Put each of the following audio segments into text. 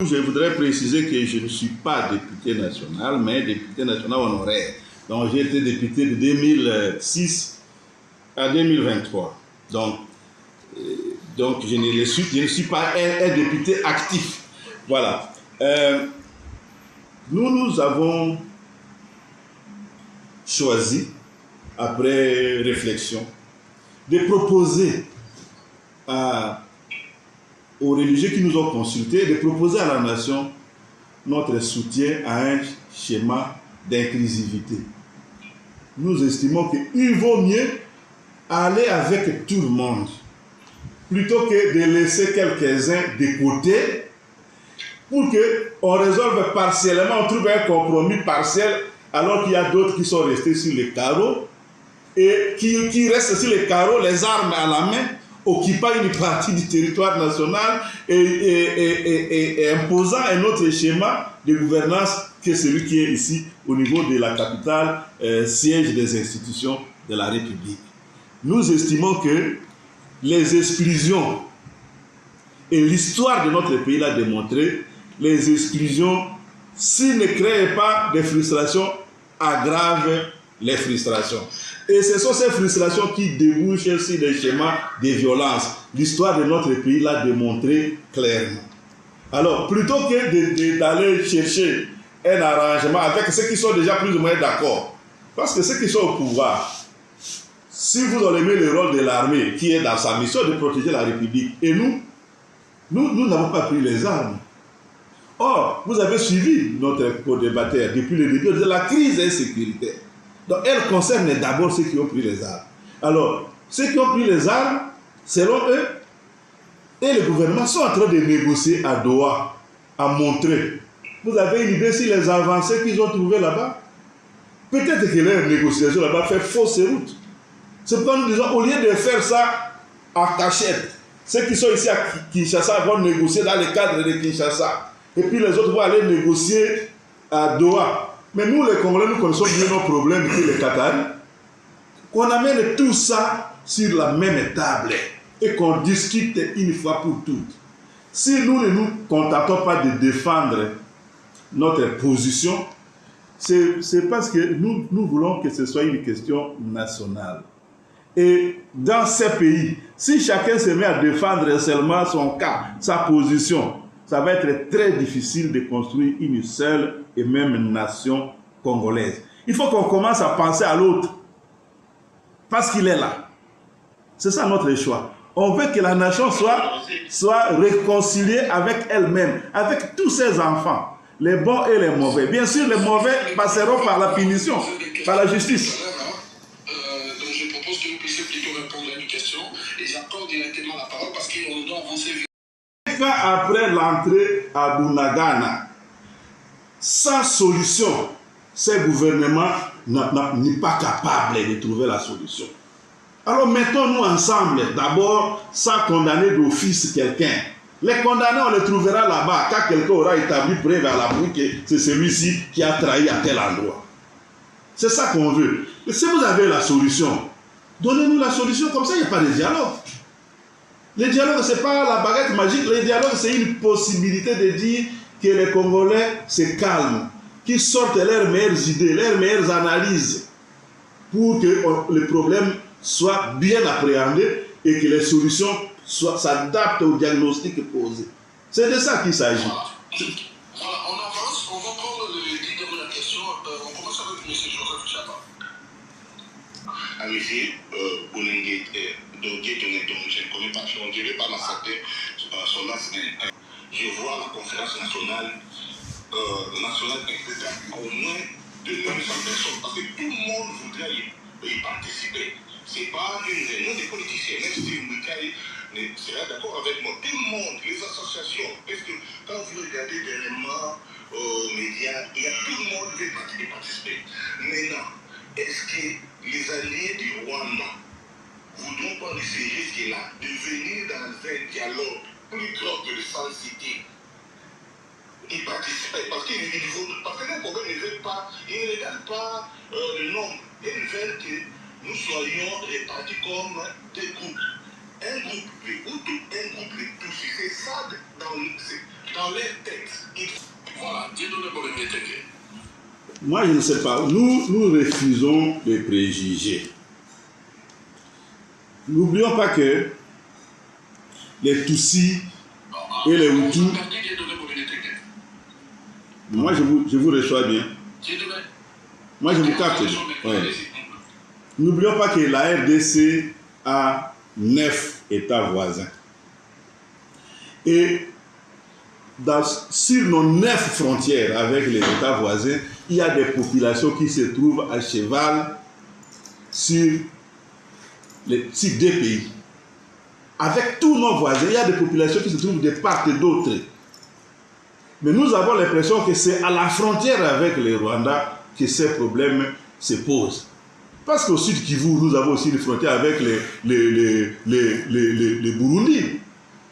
Je voudrais préciser que je ne suis pas député national, mais député national honoraire. Donc j'ai été député de 2006 à 2023. Donc je ne suis pas un député actif. Voilà. Nous avons choisi, après réflexion, de proposer aux religieux qui nous ont consultés, de proposer à la nation notre soutien à un schéma d'inclusivité. Nous estimons qu'il vaut mieux aller avec tout le monde plutôt que de laisser quelques-uns de côté pour qu'on résolve partiellement, on trouve un compromis partiel alors qu'il y a d'autres qui sont restés sur les carreaux et qui restent sur les carreaux, les armes à la main, occupant une partie du territoire national et imposant un autre schéma de gouvernance que celui qui est ici au niveau de la capitale, siège des institutions de la République. Nous estimons que les exclusions, et l'histoire de notre pays l'a démontré, les exclusions, s'ils ne créent pas de frustrations, aggravent les frustrations. Et ce sont ces frustrations qui débouchent sur des schémas de violence. L'histoire de notre pays l'a démontré clairement. Alors, plutôt que d'aller chercher un arrangement avec ceux qui sont déjà plus ou moins d'accord, parce que ceux qui sont au pouvoir, si vous enlevez le rôle de l'armée qui est dans sa mission de protéger la République, et nous n'avons pas pris les armes. Or, vous avez suivi notre co-débatteur depuis le début de la crise insécuritaire. Donc, elle concerne d'abord ceux qui ont pris les armes. Alors, ceux qui ont pris les armes, selon eux, et le gouvernement sont en train de négocier à Doha, à montrer. Vous avez une idée sur les avancées qu'ils ont trouvées là-bas? Peut-être que leur négociation là-bas fait fausse route. C'est pourquoi nous disons, au lieu de faire ça en cachette, ceux qui sont ici à Kinshasa vont négocier dans le cadre de Kinshasa. Et puis les autres vont aller négocier à Doha. Mais nous, les Congolais, nous connaissons bien nos problèmes que les Qataris. Qu'on amène tout ça sur la même table et qu'on discute une fois pour toutes. Si nous ne nous contentons pas de défendre notre position, c'est parce que nous voulons que ce soit une question nationale. Et dans ces pays, si chacun se met à défendre seulement son cas, sa position, ça va être très difficile de construire une seule et même nation congolaise. Il faut qu'on commence à penser à l'autre, parce qu'il est là. C'est ça notre choix. On veut que la nation soit réconciliée avec elle-même, avec tous ses enfants, les bons et les mauvais. Bien sûr, les mauvais passeront par la punition, par la justice. Donc je propose que vous puissiez plutôt répondre à une question et j'accorde directement la parole parce qu'on doit avancer vite. Après l'entrée à Bunagana, sans solution, ce gouvernement n'est pas capable de trouver la solution. Alors mettons-nous ensemble, d'abord, sans condamner d'office quelqu'un. Les condamnés, on les trouvera là-bas, quand quelqu'un aura établi preuve à l'appui que c'est celui-ci qui a trahi à tel endroit. C'est ça qu'on veut. Et si vous avez la solution, donnez-nous la solution, comme ça il n'y a pas de dialogue. Le dialogue, ce n'est pas la baguette magique, le dialogue, c'est une possibilité de dire que les Congolais se calment, qu'ils sortent leurs meilleures idées, leurs meilleures analyses, pour que le problème soit bien appréhendé et que les solutions s'adaptent au diagnostic posé. C'est de ça qu'il s'agit. Voilà, on avance, on va prendre le leader de la question. On commence avec M. Joseph Chapa. À M. Boulingé, je ne connais pas, je ne dirais pas massacrer son aspect. Je vois la conférence nationale au moins 2 900 personnes, parce que tout le monde voudrait y participer. Ce n'est pas une réunion des politiciens, même si Mikaï sera d'accord avec moi. Tout le monde, les associations, parce que quand vous regardez dernièrement aux médias, il y a tout le monde qui veut participer. Maintenant, est-ce que les alliés du Rwanda voudront prendre ces risques-là de venir dans un dialogue plus grand que le San City et participer? Parce que les Congolais ne veulent pas, ils ne regardent pas le nombre, ils veulent que nous soyons répartis comme des groupes. Un groupe les Hutus, un groupe les Tutsis. C'est ça, dans leur tête. Voilà, Dieudonné Boulengetenge. Moi, je ne sais pas. Nous refusons les préjugés. N'oublions pas que les Tutsis et les Hutus. Moi, je vous reçois bien. Moi, je vous capte. Ouais. N'oublions pas que la RDC a 9 États voisins. Et sur nos 9 frontières avec les États voisins, il y a des populations qui se trouvent à cheval sur 2 pays. Avec tous nos voisins, il y a des populations qui se trouvent de part et d'autre. Mais nous avons l'impression que c'est à la frontière avec le Rwanda que ces problèmes se posent. Parce qu'au sud Kivu, nous avons aussi une frontière avec les Burundi.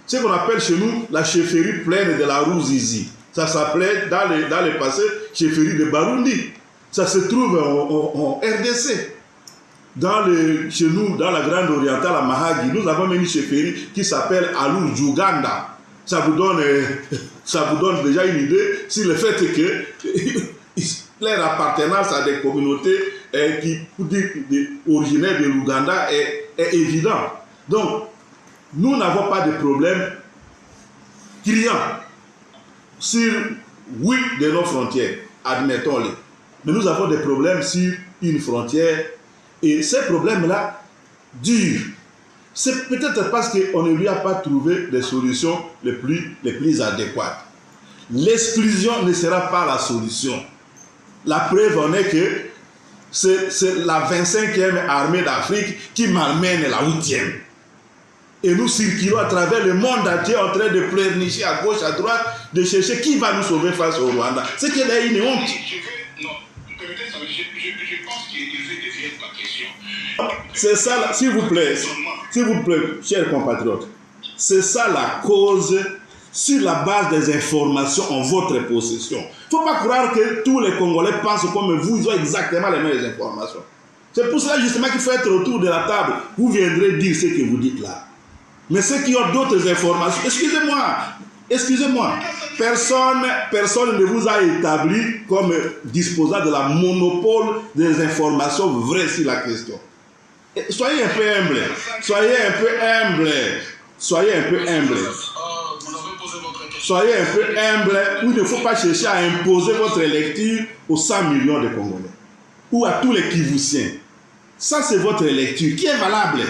Ce qu'on appelle chez nous la chefferie pleine de la Ruzizi. Ça s'appelait dans le passé chefferie de Barundi. Ça se trouve en RDC. Chez nous, dans la Grande Orientale à Mahagi, nous avons une chefferie qui s'appelle Alou Djouganda. Ça vous donne déjà une idée sur le fait que leur appartenance à des communautés qui originaires de l'Ouganda est évident. Donc, nous n'avons pas de problème criant sur 8 de nos frontières, admettons-les. Mais nous avons des problèmes sur une frontière et ces problèmes-là durent. C'est peut-être parce qu'on ne lui a pas trouvé des solutions les plus adéquates. L'exclusion ne sera pas la solution. La preuve en est que c'est la 25e armée d'Afrique qui malmène la 8e. Et nous circulons à travers le monde entier en train de pleurnicher à gauche, à droite, de chercher qui va nous sauver face au Rwanda. C'est qu'il y a une honte. Je pense qu'il veut dévier ma question. C'est ça, s'il vous plaît, chers compatriotes, c'est ça la cause sur la base des informations en votre possession. Il ne faut pas croire que tous les Congolais pensent comme vous, ils ont exactement les mêmes informations. C'est pour cela justement qu'il faut être autour de la table. Vous viendrez dire ce que vous dites là. Mais ceux qui ont d'autres informations, excusez-moi, personne ne vous a établi comme disposant de la monopole des informations vraies sur la question. Soyez un peu humble. Soyez un peu humble. Il ne faut pas chercher à imposer votre lecture aux 100 millions de Congolais ou à tous les Kivusiens. Ça, c'est votre lecture qui est valable.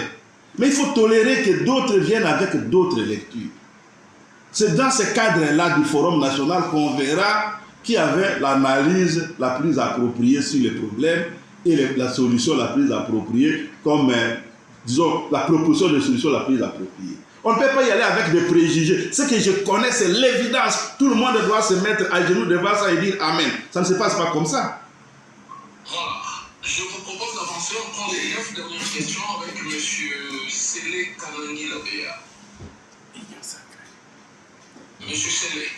Mais il faut tolérer que d'autres viennent avec d'autres lectures. C'est dans ce cadre-là du Forum national qu'on verra qui avait l'analyse la plus appropriée sur les problèmes et la solution la plus appropriée, comme, disons, la proposition de solution la plus appropriée. On ne peut pas y aller avec des préjugés. Ce que je connais, c'est l'évidence. Tout le monde doit se mettre à genoux devant ça et dire Amen. Ça ne se passe pas comme ça. Voilà. Je vous propose d'avancer. On prend les 9 dernières questions avec M. Sélé Kanangi Labéa. M. Sélé.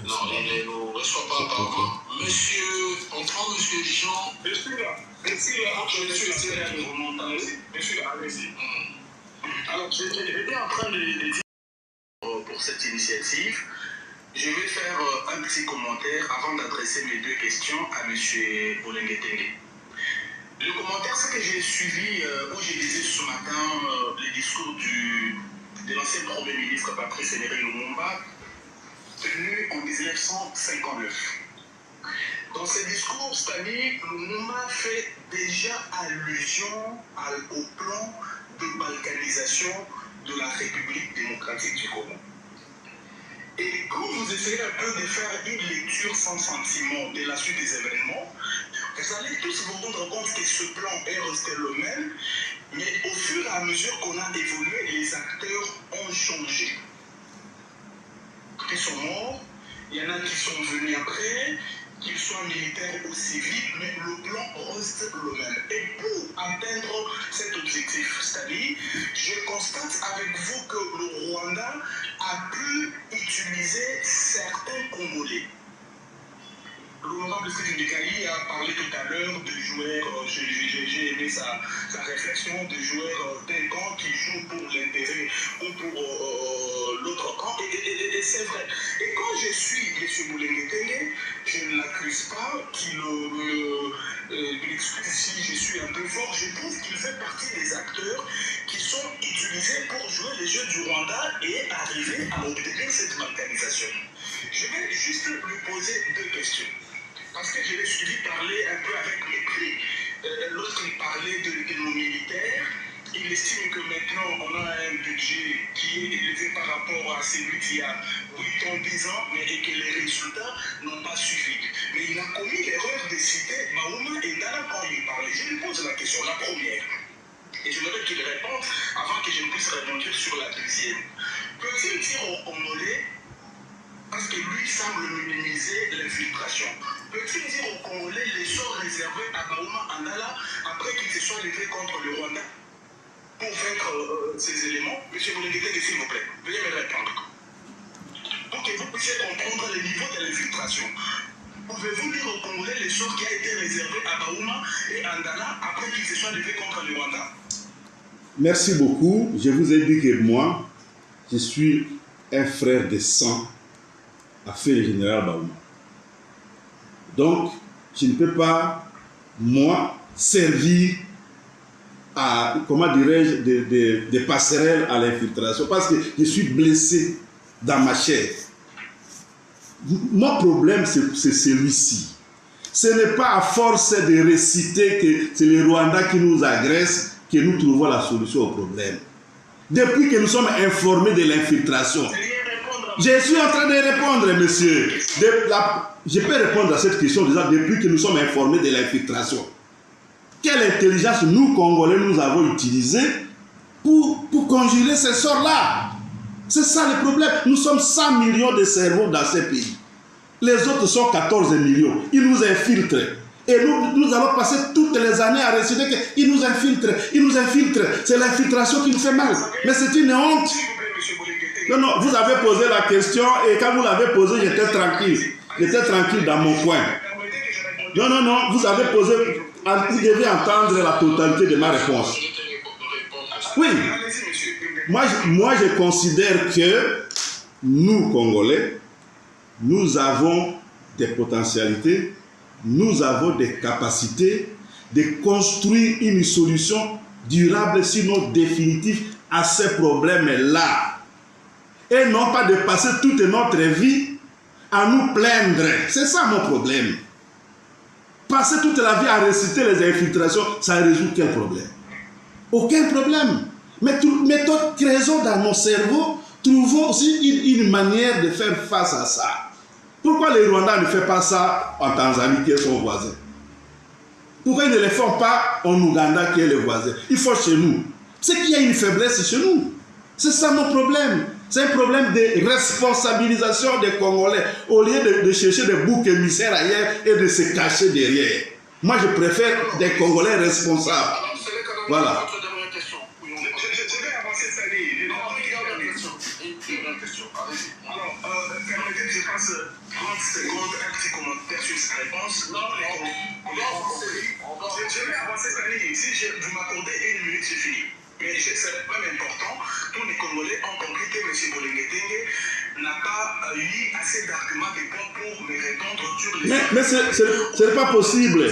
Non, il ne nous reçoit pas encore. Monsieur, on prend M. Jean. Monsieur Sélé, allez-y. Alors, j'étais en train de dire pour cette initiative. Je vais faire un petit commentaire avant d'adresser mes 2 questions à M. Boulengetenge. Le commentaire, c'est que j'ai suivi, où j'ai lisé ce matin le discours de l'ancien Premier ministre Patrice Emery Lumumba, tenu en 1959. Dans ce discours, Stanley Lumumba fait déjà allusion au plan de balkanisation de la République démocratique du Congo. Et quand vous essayez un peu de faire une lecture sans sentiment de la suite des événements, vous allez tous vous rendre compte que ce plan est resté le même, mais au fur et à mesure qu'on a évolué, les acteurs ont changé. Ils sont morts, il y en a qui sont venus après, qu'ils soient militaires ou civils, mais le plan reste le même. Et pour atteindre cet objectif, c'est-à-dire, je constate avec vous que le Rwanda a pu utiliser certains Congolais. L'honorable Stephen Ndekayi a parlé tout à l'heure de joueurs, j'ai aimé sa réflexion, de joueurs d'un camp qui jouent pour l'intérêt ou pour l'autre camp, et c'est vrai. Et quand je suis M. Moulengue Tenge, je ne l'accuse pas qu'il m'excuse si je suis un peu fort, je trouve qu'il fait partie des acteurs qui sont utilisés pour jouer les jeux du Rwanda et arriver à obtenir cette balkanisation. Je vais juste lui poser deux questions. Parce que je l'ai suivi parler un peu avec mépris. Lorsqu'il parlait de nos militaires, il estime que maintenant on a un budget qui est élevé par rapport à celui d'il y a 8 ans, 10 ans, mais et que les résultats n'ont pas suffi. Mais il a commis l'erreur de citer Mahouma et Ndala quand il parlait. Je lui pose la question, la première. Et je voudrais qu'il réponde avant que je ne puisse répondre sur la deuxième. Peut-il dire aux Congolais, parce que lui semble minimiser l'infiltration, peut-il dire aux Congolais les sorts réservés à Mahouma Ndala après qu'il se soit levé contre le Rwanda pour vaincre ces éléments? Monsieur Moulengue Tenge, s'il vous plaît, veuillez me répondre. Pour que vous puissiez comprendre le niveau de l'infiltration, pouvez-vous dire aux Congolais les sorts qui a été réservé à Mahouma et Ndala après qu'ils se soient levés contre le Rwanda? Merci beaucoup. Je vous ai dit que moi, je suis un frère de sang à fait le général Baouma. Donc, je ne peux pas, moi, servir à, comment dirais-je, de passerelle à l'infiltration parce que je suis blessé dans ma chair. Mon problème, c'est celui-ci. Ce n'est pas à force de réciter que c'est les Rwandais qui nous agressent que nous trouvons la solution au problème. Depuis que nous sommes informés de l'infiltration, je suis en train de répondre, monsieur. Je peux répondre à cette question déjà depuis que nous sommes informés de l'infiltration. Quelle intelligence nous, Congolais, nous avons utilisée pour conjurer ces sorts-là? C'est ça le problème. Nous sommes 100 millions de cerveaux dans ces pays. Les autres sont 14 millions. Ils nous infiltrent. Et nous allons passer toutes les années à réciter qu'ils nous infiltrent. Ils nous infiltrent. C'est l'infiltration qui nous fait mal. Mais c'est une honte. Non, non, vous avez posé la question et quand vous l'avez posée, j'étais tranquille. J'étais tranquille dans mon coin. Non, non, non, vous avez posé... Vous devez entendre la totalité de ma réponse. Oui. Moi, je considère que nous, Congolais, nous avons des potentialités, nous avons des capacités de construire une solution durable, sinon définitive, à ces problèmes-là. Et non pas de passer toute notre vie à nous plaindre. C'est ça mon problème. Passer toute la vie à réciter les infiltrations, ça résout quel problème? Aucun problème. Mais creusons dans nos cerveaux, trouvons aussi une manière de faire face à ça. Pourquoi les Rwandais ne font pas ça en Tanzanie, qui est son voisin? Pourquoi ils ne le font pas en Ouganda, qui est le voisin? Il faut chez nous. C'est qu'il y a une faiblesse chez nous. C'est ça mon problème. C'est un problème de responsabilisation des Congolais. Au lieu de chercher des boucs émissaires ailleurs et de se cacher derrière. Moi, je préfère des Congolais responsables. Voilà. Permettez que je fasse 30 secondes, un petit commentaire sur sa réponse. Non, je vais avancer cette année. Si vous m'accordez 1 minute, c'est fini. Mais c'est même important. Tous les Congolais ont compris que M. Moulengue Tenge n'a pas eu assez d'arguments de points pour me répondre sur les... Mais ce n'est pas possible.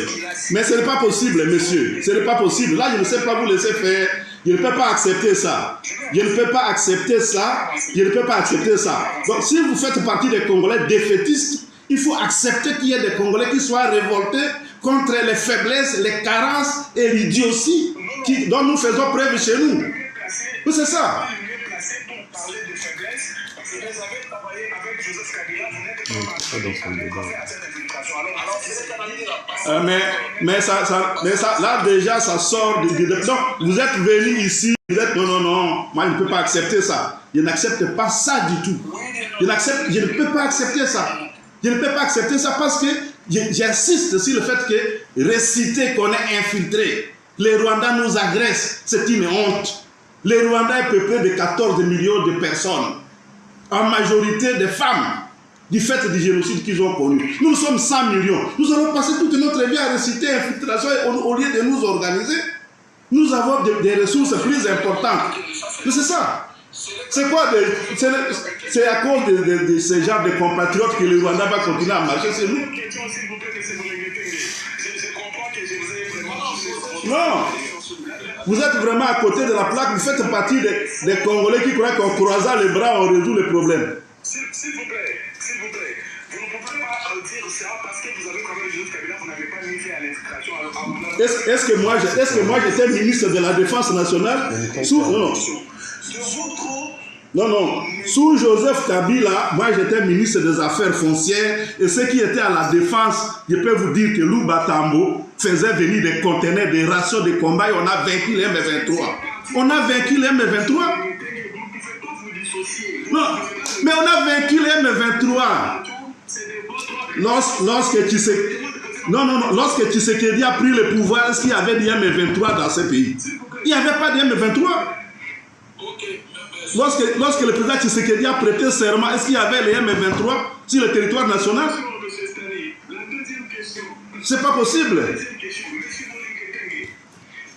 Mais ce n'est pas possible, monsieur. Ce n'est pas possible. Là, je ne sais pas vous laisser faire. Je ne peux pas accepter ça. Je ne peux pas accepter ça. Je ne peux pas accepter ça. Donc, si vous faites partie des Congolais défaitistes, il faut accepter qu'il y ait des Congolais qui soient révoltés contre les faiblesses, les carences et l'idiotie dont nous faisons preuve chez nous. Oui, c'est ça. Mais ça, là déjà, ça sort du... Donc, vous êtes venu ici, vous êtes non, moi je ne peux pas accepter ça. Je n'accepte pas ça du tout. Je ne peux pas accepter ça. Je ne peux pas accepter ça parce que j'insiste sur le fait que réciter qu'on est infiltré, les Rwandais nous agressent, c'est une honte. Les Rwandais est peuplé de 14 millions de personnes, en majorité des femmes. du fait du génocide qu'ils ont connu. Nous sommes 100 millions. Nous allons passer toute notre vie à réciter infiltration au lieu de nous organiser. Nous avons des ressources plus importantes. Mais c'est ça. C'est quoi? C'est à cause de ces genres de compatriotes que le Rwanda va continuer à marcher sur nous. Non. Vous êtes vraiment à côté de la plaque. Vous faites partie des Congolais qui croient qu'en croisant les bras, on résout les problèmes. S'il vous plaît. Vous ne pouvez pas dire ça parce que vous avez quand même une autre cabinet, vous n'avez pas mis fait à l'intégration. Est-ce que moi j'étais ministre de la Défense nationale Non. Sous Joseph Kabila, moi j'étais ministre des Affaires foncières et ceux qui étaient à la défense, je peux vous dire que Louba Tambo faisait venir des conteneurs, des rations de combat et on a vaincu les M23. On a vaincu les M23. Non, mais on a vaincu les M23. Lorsque Tshisekedi a pris le pouvoir, est-ce qu'il y avait des M23 dans ce pays? Il n'y avait pas de M23. Lorsque le président Tshisekedi a prêté serment, est-ce qu'il y avait les M23 sur le territoire national? C'est pas possible.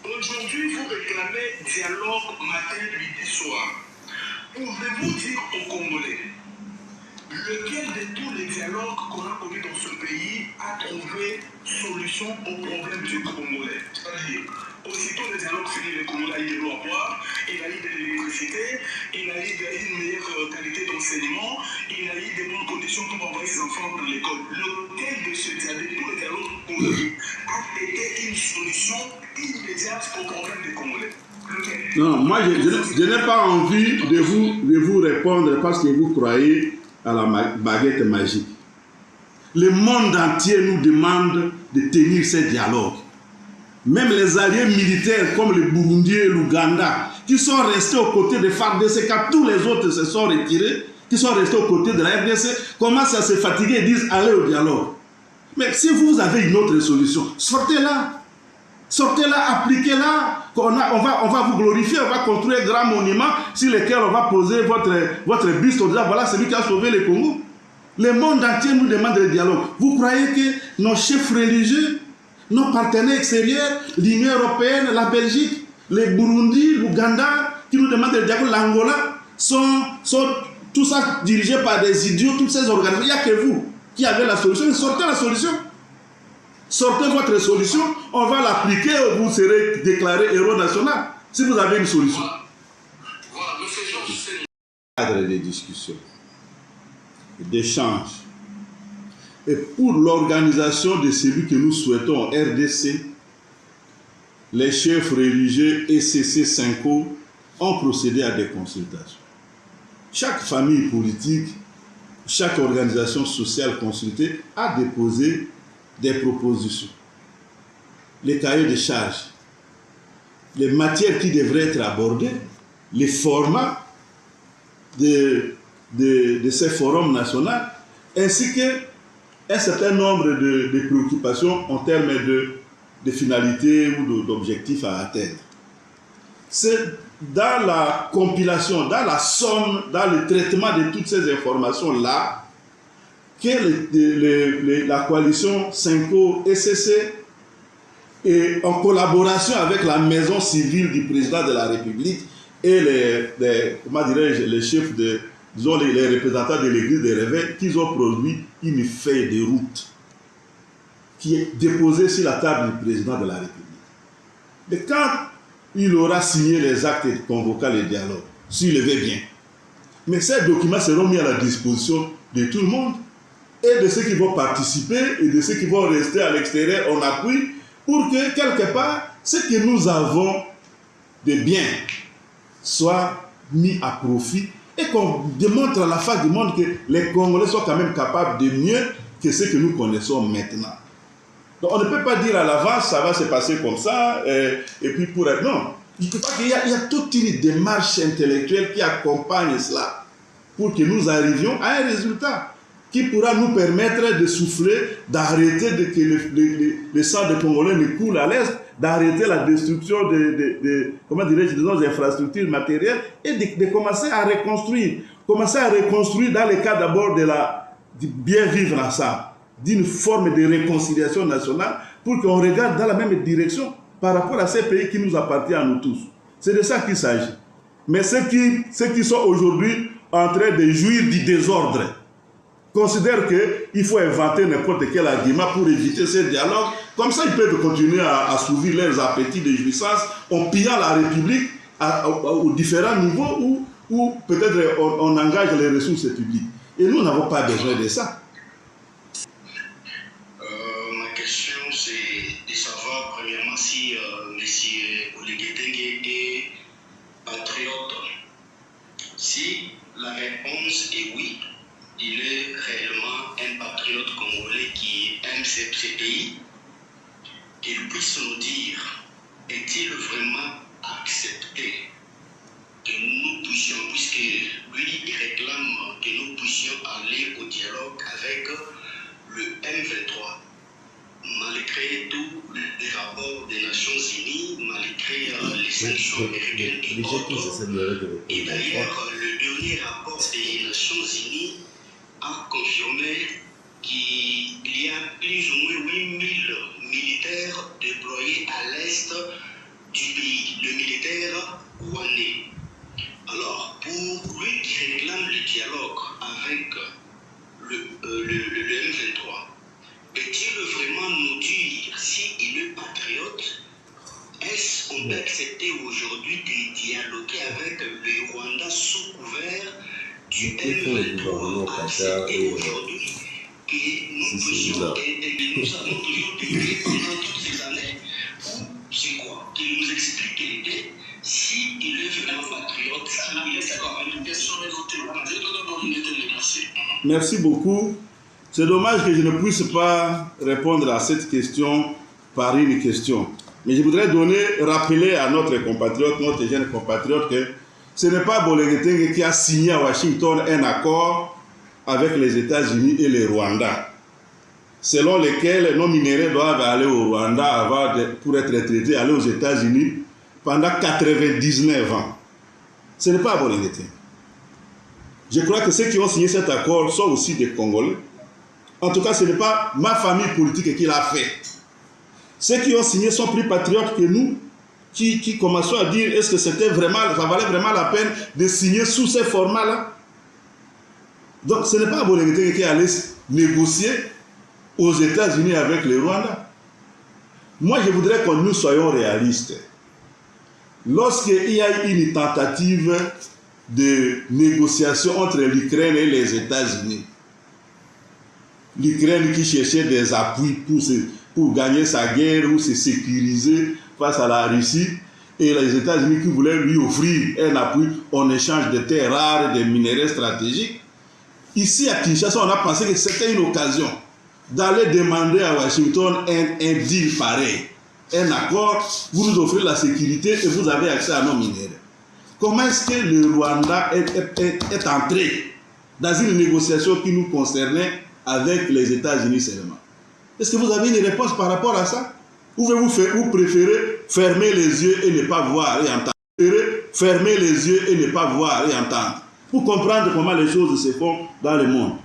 Aujourd'hui, vous réclamez dialogue matin, midi, soir. Pouvez-vous dire aux Congolais lequel de tous les dialogues qu'on a connus dans ce pays a trouvé solution aux problèmes du Congolais? C'est-à-dire, aussitôt le dialogue finit, le Congolais a eu de l'eau à boire, il a eu de l'électricité, il a eu une meilleure qualité d'enseignement, il a eu de bonnes conditions pour envoyer ses enfants dans l'école. Lequel de ce dialogue, tous les dialogues congolais, a été une solution immédiate aux problèmes des Congolais? Non, moi je n'ai pas envie de vous répondre parce que vous croyez à la baguette magique. Le monde entier nous demande de tenir ces dialogues. Même les alliés militaires comme le Burundi et l'Ouganda, qui sont restés aux côtés de FARDC, quand tous les autres se sont retirés, qui sont restés aux côtés de la RDC, commencent à se fatiguer et disent allez au dialogue. Mais si vous avez une autre solution, sortez-la. Sortez-la, appliquez-la. On va vous glorifier, on va construire un grand monument sur lequel on va poser votre buste en disant voilà celui qui a sauvé le Congo. Le monde entier nous demande le dialogue. Vous croyez que nos chefs religieux, nos partenaires extérieurs, l'Union européenne, la Belgique, le Burundi, l'Ouganda, qui nous demandent le dialogue, l'Angola, sont tout ça dirigés par des idiots, toutes ces organisations. Il n'y a que vous qui avez la solution. Sortez la solution. Sortez votre solution, on va l'appliquer, vous serez déclaré héros national, si vous avez une solution. Cadre de discussion, d'échange, et pour l'organisation de celui que nous souhaitons en RDC, les chefs religieux ECC 5O ont procédé à des consultations. Chaque famille politique, chaque organisation sociale consultée a déposé des propositions, les cahiers de charges, les matières qui devraient être abordées, les formats de ces forums nationaux, ainsi qu'un certain nombre de préoccupations en termes de finalités ou d'objectifs à atteindre. C'est dans la compilation, dans la somme, dans le traitement de toutes ces informations-là, que la coalition 5O ECC, et en collaboration avec la maison civile du président de la République et les chefs disons les représentants de l'église des réveils, qu'ils ont produit une feuille de route qui est déposée sur la table du président de la République. Et quand il aura signé les actes convoquant le dialogue, s'il le veut bien, mais ces documents seront mis à la disposition de tout le monde, et de ceux qui vont participer et de ceux qui vont rester à l'extérieur en appui pour que quelque part ce que nous avons de bien soit mis à profit et qu'on démontre à la face du monde que les Congolais sont quand même capables de mieux que ce que nous connaissons maintenant. Donc on ne peut pas dire à l'avance ça va se passer comme ça et puis pour être... Non, il y a toute une démarche intellectuelle qui accompagne cela pour que nous arrivions à un résultat qui pourra nous permettre de souffler, d'arrêter que le sang des Congolais ne coule à l'est, d'arrêter la destruction de nos infrastructures matérielles et de commencer à reconstruire. Commencer à reconstruire dans le cas d'abord de bien vivre ensemble, d'une forme de réconciliation nationale pour qu'on regarde dans la même direction par rapport à ces pays qui nous appartiennent à nous tous. C'est de ça qu'il s'agit. Mais ceux qui sont aujourd'hui en train de jouir du désordre considèrent qu'il faut inventer n'importe quel argument pour éviter ce dialogue. Comme ça, ils peuvent continuer à assouvir leurs appétits de jouissance en pillant la République aux différents niveaux où peut-être on engage les ressources publiques. Et nous n'avons pas besoin de ça. Ma question, c'est de savoir, premièrement, si M. Oligui est patriote. Si la réponse est oui, il est réellement un patriote congolais qui aime ce pays, qu'il puisse nous dire, est-il vraiment accepté que nous puissions, puisque lui il réclame que nous puissions aller au dialogue avec le M23, malgré tous les rapports des Nations Unies, malgré les sanctions américaines et autres. Et d'ailleurs, le dernier rapport des Nations Unies a confirmé qu'il y a plus ou moins 8000 militaires déployés à l'est du pays, le militaire rwandais. Alors, pour lui qui réclame le dialogue avec le M23, peut-il vraiment nous dire s'il est patriote? Est-ce qu'on peut accepter aujourd'hui de dialoguer avec le Rwanda sous couvert du M23, accepter aujourd'hui que nous puissions et nous avons toujours été pendant toutes ces années? Ou c'est quoi? Qu'il nous explique l'idée, s'il est vraiment patriote, s'il est d'accord. Une question est notée. Je donne l'opportunité de merci. Merci beaucoup. C'est dommage que je ne puisse pas répondre à cette question par une question. Mais je voudrais rappeler à notre compatriote, notre jeune compatriote, que ce n'est pas Bolenge qui a signé à Washington un accord avec les États-Unis et le Rwanda, selon lequel nos minéraux doivent aller au Rwanda pour être traités, aller aux États-Unis pendant 99 ans. Ce n'est pas Bolenge. Je crois que ceux qui ont signé cet accord sont aussi des Congolais. En tout cas, ce n'est pas ma famille politique qui l'a fait. Ceux qui ont signé sont plus patriotes que nous, qui commençons à dire est-ce que ça valait vraiment la peine de signer sous ces formats-là. Donc ce n'est pas Bolenge qui allait négocier aux États-Unis avec le Rwanda. Moi, je voudrais que nous soyons réalistes. Lorsqu'il y a une tentative de négociation entre l'Ukraine et les États-Unis, l'Ukraine qui cherchait des appuis pour gagner sa guerre ou se sécuriser face à la Russie, et les États-Unis qui voulaient lui offrir un appui en échange de terres rares et de minéraux stratégiques. Ici à Kinshasa, on a pensé que c'était une occasion d'aller demander à Washington un deal pareil, un accord, vous nous offrez la sécurité et vous avez accès à nos minéraux. Comment est-ce que le Rwanda est entré dans une négociation qui nous concernait avec les États-Unis seulement? Est-ce que vous avez une réponse par rapport à ça? Ou vous préférez fermer les yeux et ne pas voir et entendre? Fermer les yeux et ne pas voir et entendre, pour comprendre comment les choses se font dans le monde.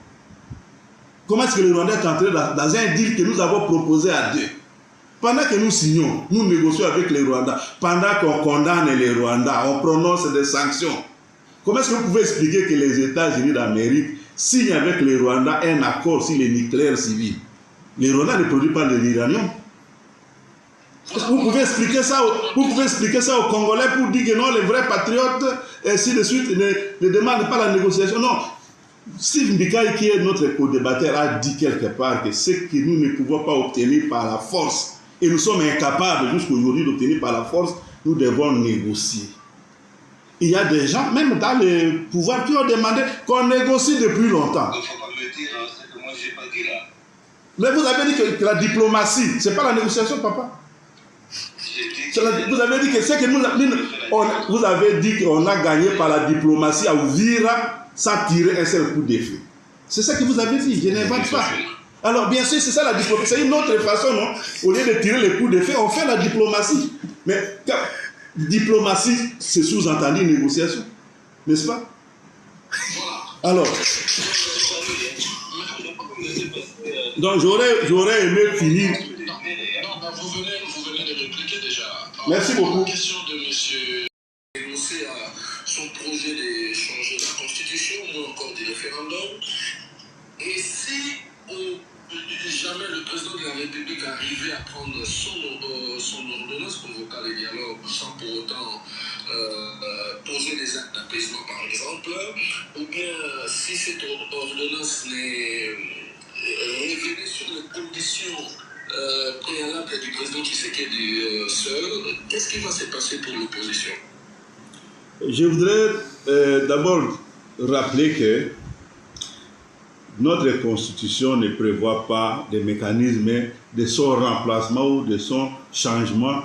Comment est-ce que le Rwanda est entré dans un deal que nous avons proposé à deux? Pendant que nous signons, nous négocions avec les Rwandais, pendant qu'on condamne les Rwandais, on prononce des sanctions. Comment est-ce que vous pouvez expliquer que les États-Unis d'Amérique signent avec les Rwandais un accord sur le nucléaire civil? Les Rwandais ne produisent pas de l'uranium. Vous pouvez expliquer ça aux Congolais pour dire que non, les vrais patriotes, et ainsi de suite, ne demandent pas la négociation. Non. Steve Mbika, qui est notre co-débatteur, a dit quelque part que ce que nous ne pouvons pas obtenir par la force, et nous sommes incapables jusqu'à aujourd'hui d'obtenir par la force, nous devons négocier. Il y a des gens, même dans le pouvoir, qui ont demandé qu'on négocie depuis longtemps. Il ne faut pas me dire ce que moi je n'ai pas dit là. Mais vous avez dit que la diplomatie, ce n'est pas la négociation, papa. Vous avez dit que ce que vous avez dit qu'on a gagné par la diplomatie à Uvira sans tirer un seul coup d'effet. C'est ça que vous avez dit, je n'invente pas. Alors bien sûr, c'est ça la diplomatie. C'est une autre façon, non? Au lieu de tirer les coups d'effet, on fait la diplomatie. Mais diplomatie, c'est sous-entendu négociation. N'est-ce pas? Voilà. Alors, donc j'aurais aimé finir. Non, vous venez de répliquer déjà. Merci beaucoup. La question de monsieur énoncé à son projet de changer la constitution ou encore des référendums. Et si jamais le président de la République arrivait à prendre son ordonnance convoquant les dialogues sans pour autant poser des actes d'apaisement par exemple, ou bien si cette ordonnance n'est révélée sur les conditions préalables du président Tshisekedi seul, qu'est-ce qui va se passer pour l'opposition? Je voudrais d'abord rappeler que notre constitution ne prévoit pas de mécanismes de son remplacement ou de son changement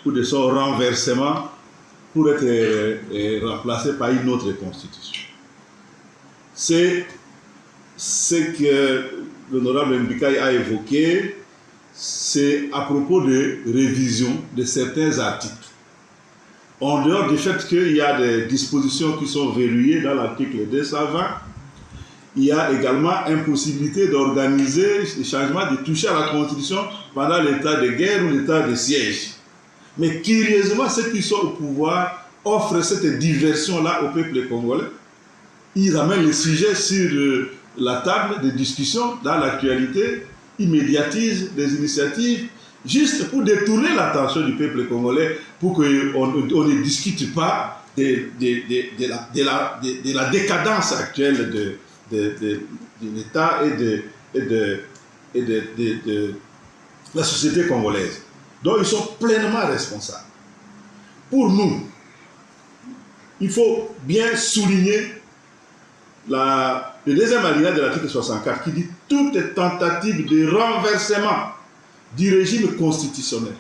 ou de son renversement pour être remplacé par une autre constitution. C'est ce que l'honorable Mbikaï a évoqué, c'est à propos de révision de certains articles. En dehors du fait qu'il y a des dispositions qui sont verrouillées dans l'article 220, il y a également impossibilité d'organiser les changements, de toucher à la Constitution pendant l'état de guerre ou l'état de siège. Mais curieusement, ceux qui sont au pouvoir offrent cette diversion-là au peuple congolais. Ils amènent le sujet sur la table de discussion dans l'actualité, ils médiatisent des initiatives juste pour détourner l'attention du peuple congolais, pour qu'on ne discute pas de la décadence actuelle de l'État et de la société congolaise. Donc ils sont pleinement responsables. Pour nous, il faut bien souligner le deuxième alinéa de l'article 64 qui dit « Toute tentative de renversement du régime constitutionnel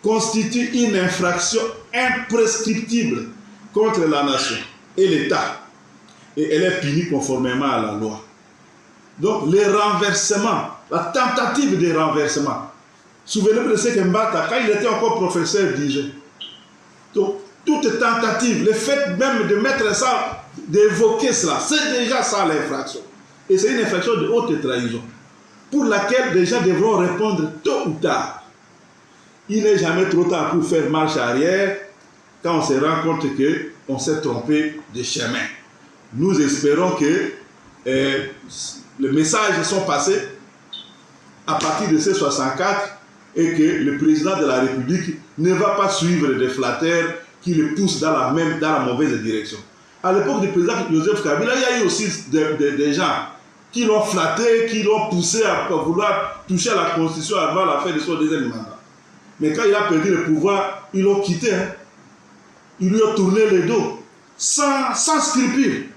constitue une infraction imprescriptible contre la nation et l'État. Et elle est punie conformément à la loi. » Donc, les renversements, la tentative de renversement. Souvenez-vous de ce que Mbata, quand il était encore professeur, disait. Donc, toute tentative, le fait même de mettre ça, d'évoquer cela, c'est déjà ça l'infraction. Et c'est une infraction de haute trahison, pour laquelle les gens devront répondre tôt ou tard. Il n'est jamais trop tard pour faire marche arrière quand on se rend compte qu'on s'est trompé de chemin. Nous espérons que les messages sont passés à partir de ces 64 et que le président de la République ne va pas suivre des flatteurs qui le poussent dans la mauvaise direction. À l'époque du président Joseph Kabila, il y a eu aussi des gens qui l'ont flatté, qui l'ont poussé à vouloir toucher à la Constitution avant la fin de son deuxième mandat. Mais quand il a perdu le pouvoir, ils l'ont quitté. Ils lui ont tourné le dos, sans scrupule.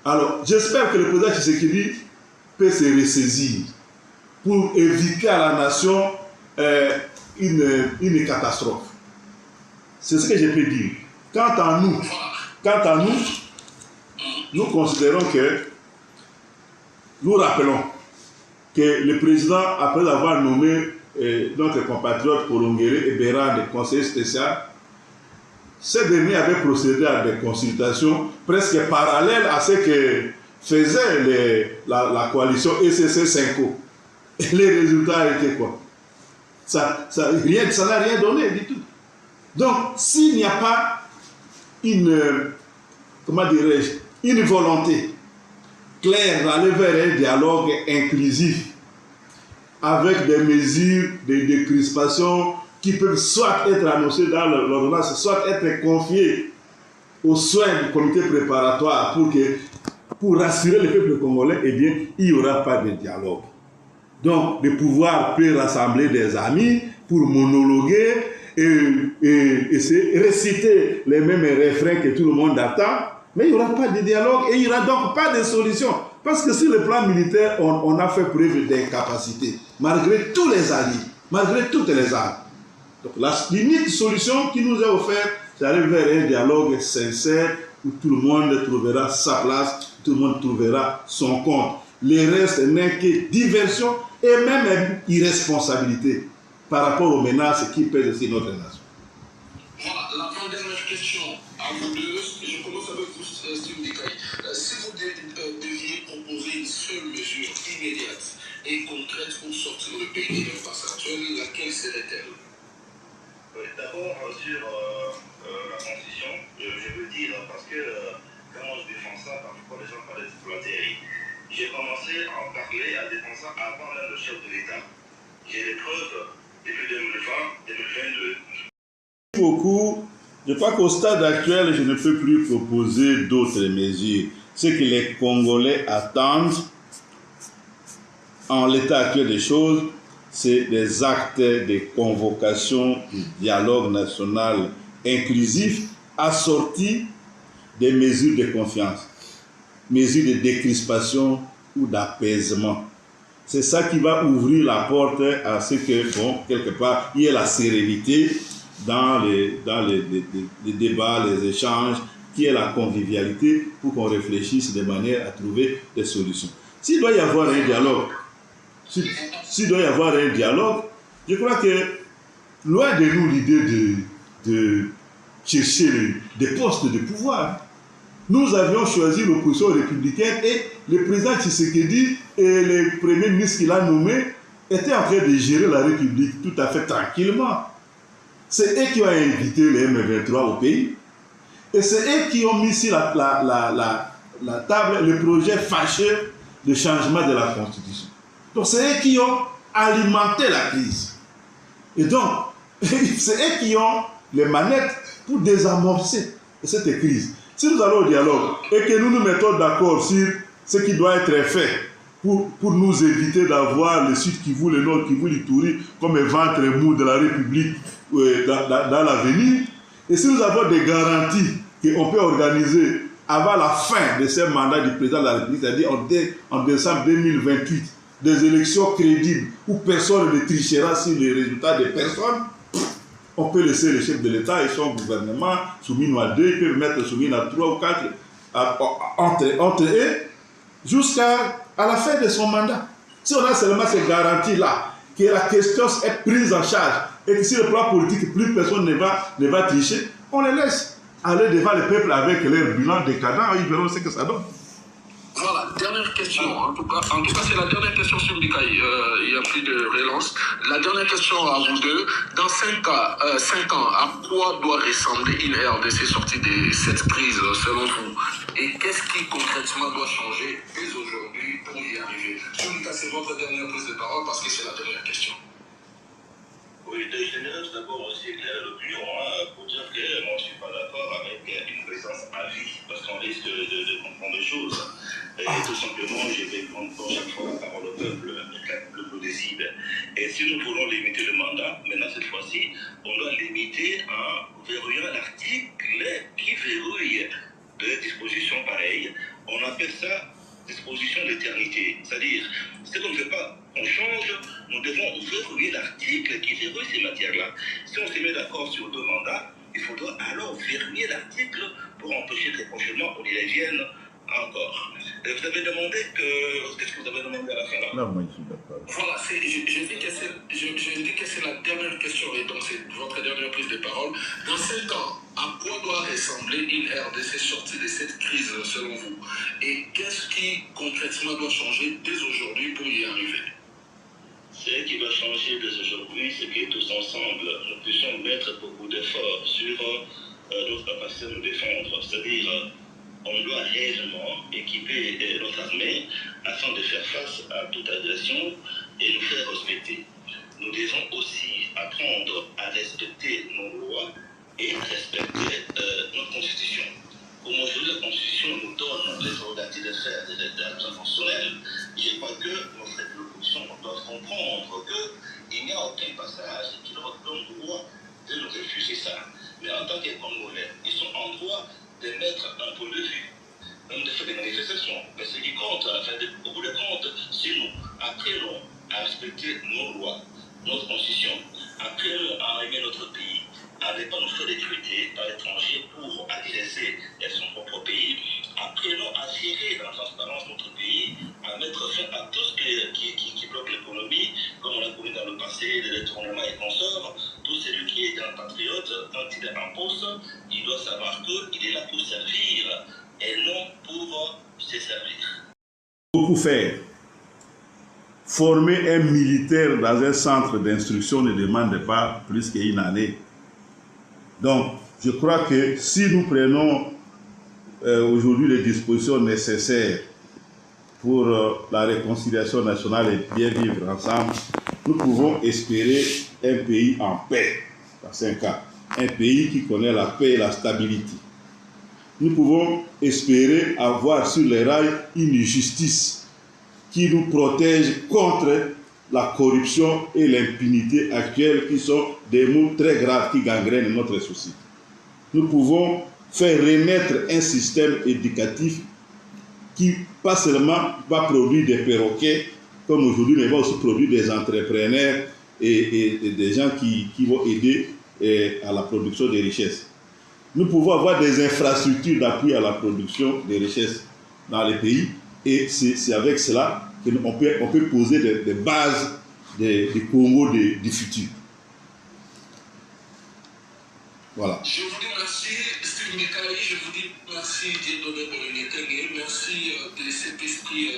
Alors, j'espère que le président Tshisekedi peut se ressaisir pour éviter à la nation une catastrophe. C'est ce que je peux dire. Quant à nous, nous considérons que, nous rappelons que le président, après avoir nommé notre compatriote Kolongere et Bérard de conseiller spécial, ce dernier avait procédé à des consultations presque parallèles à ce que faisait la coalition ECC-5O. Et les résultats étaient quoi? Ça n'a rien donné du tout. Donc, s'il n'y a pas une volonté claire d'aller vers un dialogue inclusif avec des mesures de décrispation qui peuvent soit être annoncées dans l'ordonnance, soit être confiées aux soins du comité préparatoire pour rassurer le peuple congolais, eh bien, il n'y aura pas de dialogue. Donc, le pouvoir peut rassembler des amis pour monologuer et réciter les mêmes refrains que tout le monde attend, mais il n'y aura pas de dialogue et il n'y aura donc pas de solution. Parce que sur le plan militaire, on a fait preuve d'incapacité, malgré tous les alliés, malgré toutes les armes. Donc, l'unique solution qui nous est offerte, c'est d'aller vers un dialogue sincère où tout le monde trouvera sa place, tout le monde trouvera son compte. Le reste n'est que diversion et même irresponsabilité par rapport aux menaces qui pèsent sur notre nation. Voilà, la dernière question à vous deux. Je commence avec vous, Steve Mbikaï. Si vous deviez proposer une seule mesure immédiate et concrète pour sortir le pays de l'impasse actuelle, laquelle serait-elle? D'abord, sur la transition, je veux dire, parce que quand je défends ça, parfois les gens parlent d'exploiter. J'ai commencé à en parler, à défendre ça avant même le chef de l'État. J'ai des preuves depuis 2020, 2022. Beaucoup, je crois qu'au stade actuel, je ne peux plus proposer d'autres mesures. Ce que les Congolais attendent en l'état actuel des choses, c'est des actes de convocation du dialogue national inclusif assortis des mesures de confiance, mesures de décrispation ou d'apaisement. C'est ça qui va ouvrir la porte à ce que, bon, quelque part, il y ait la sérénité dans les débats, les échanges, qu'il y ait la convivialité pour qu'on réfléchisse de manière à trouver des solutions. S'il doit y avoir un dialogue, je crois que loin de nous l'idée de chercher des postes de pouvoir, nous avions choisi l'opposition républicaine et le président Tshisekedi et les premiers ministres qu'il a nommés étaient en train de gérer la République tout à fait tranquillement. C'est eux qui ont invité les M23 au pays et c'est eux qui ont mis sur la table le projet fâcheux de changement de la Constitution. Donc c'est eux qui ont alimenté la crise. Et donc, c'est eux qui ont les manettes pour désamorcer cette crise. Si nous allons au dialogue et que nous nous mettons d'accord sur ce qui doit être fait pour nous éviter d'avoir le Sud Kivu, le Nord Kivu, l'Ituri comme un ventre mou de la République dans l'avenir, et si nous avons des garanties qu'on peut organiser avant la fin de ce mandat du président de la République, c'est-à-dire en décembre 2028, des élections crédibles où personne ne trichera sur les résultats des personnes, on peut laisser le chef de l'État et son gouvernement soumis à 2, ils peuvent mettre soumis à 3 ou 4 entre eux jusqu'à la fin de son mandat. Si on a seulement ces garanties-là, que la question est prise en charge et que sur le plan politique, plus personne ne va tricher, on les laisse aller devant le peuple avec leur bilan décadent, ils verront ce que ça donne. Voilà, dernière question. En tout cas c'est la dernière question sur Mikaï. Il n'y a plus de relance. La dernière question à vous deux. Dans 5 ans, à quoi doit ressembler une RDC sortie de cette crise selon vous? Et qu'est-ce qui concrètement doit changer dès aujourd'hui pour y arriver? Sur Mikaï, c'est votre dernière prise de parole parce que c'est la dernière question. Oui, je dirais d'abord aussi éclairer l'opinion pour dire que moi je ne suis pas d'accord avec une présence à vie parce qu'on risque de comprendre des choses. Et tout simplement, je vais prendre pour chaque fois la parole au peuple, le peuple décide. Et si nous voulons limiter le mandat, maintenant cette fois-ci, on doit limiter en verrouillant l'article qui verrouille des dispositions pareilles. On appelle ça disposition d'éternité. C'est-à-dire, ce qu'on ne fait pas, on change, nous devons verrouiller l'article qui verrouille ces matières-là. Si on se met d'accord sur 2 mandats, il faudra alors verrouiller l'article pour empêcher que prochainement on y revienne encore. Vous avez demandé qu'est-ce que vous avez demandé à la fin là? Non, moi je suis d'accord. Voilà, je dis que c'est la dernière question et donc c'est votre dernière prise de parole. Dans 5 ans, à quoi doit ressembler une RDC sortie de cette crise selon vous? Et qu'est-ce qui concrètement doit changer dès aujourd'hui pour y arriver? Ce qui va changer dès aujourd'hui, c'est que tous ensemble, nous puissions mettre beaucoup d'efforts sur notre capacité à nous défendre. C'est-à-dire, on doit réellement équiper notre armée afin de faire face à toute agression et nous faire respecter. Nous devons aussi apprendre à respecter nos lois et respecter notre constitution. Comme aujourd'hui la constitution nous donne les prérogatives de faire des actes fonctionnels, je crois que notre opposition doit comprendre qu'il n'y a aucun passage qui leur donne le droit de nous refuser ça. Mais en tant que Congolais, ils sont en droit de mettre un point de vue, même de faire des manifestations. Mais ce qui compte, au bout de compte, c'est nous. Apprenons à respecter nos lois, notre constitution. Apprenons à aimer notre pays, à ne pas nous faire recruter par l'étranger pour agresser son propre pays. Apprenons à gérer dans la transparence notre pays, à mettre fin à tout ce qui bloque l'économie, comme on a connu dans le passé, les détournements et consorts. Tout celui qui est un patriote, quand il est en poste, il doit savoir qu'il est là pour servir et non pour tout faire. Former un militaire dans un centre d'instruction ne demande pas plus qu'une année. Donc, je crois que si nous prenons aujourd'hui les dispositions nécessaires pour la réconciliation nationale et bien vivre ensemble, nous pouvons espérer un pays en paix dans 5 ans. Un pays qui connaît la paix et la stabilité. Nous pouvons espérer avoir sur les rails une justice qui nous protège contre la corruption et l'impunité actuelle qui sont des maux très graves qui gangrènent notre société. Nous pouvons faire renaître un système éducatif qui pas seulement va produire des perroquets comme aujourd'hui, mais va aussi produire des entrepreneurs et des gens qui vont aider à la production des richesses. Nous pouvons avoir des infrastructures d'appui à la production des richesses dans les pays et c'est avec cela qu'on peut poser des bases du Congo du futur. Voilà. Je vous dis merci, Steve Mekali, je vous dis merci, Dieudonné Bolinetenge, merci de cet esprit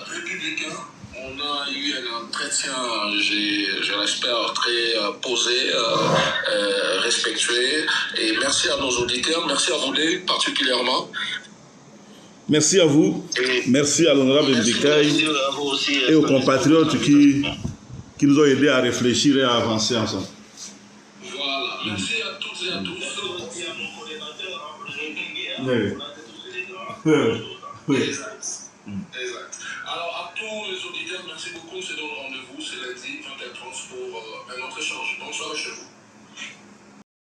républicain. On a eu un entretien, je l'espère, très posé, respectueux. Et merci à nos auditeurs, merci à vous deux particulièrement. Merci à vous, merci à l'honorable Ndikaï et aux compatriotes qui nous ont aidés à réfléchir et à avancer ensemble. Voilà, merci à toutes et à tous. Exact. Alors à tous les auditeurs, merci beaucoup. C'est donc rendez-vous, c'est lundi 20h30 pour un autre échange. Bonsoir chez vous.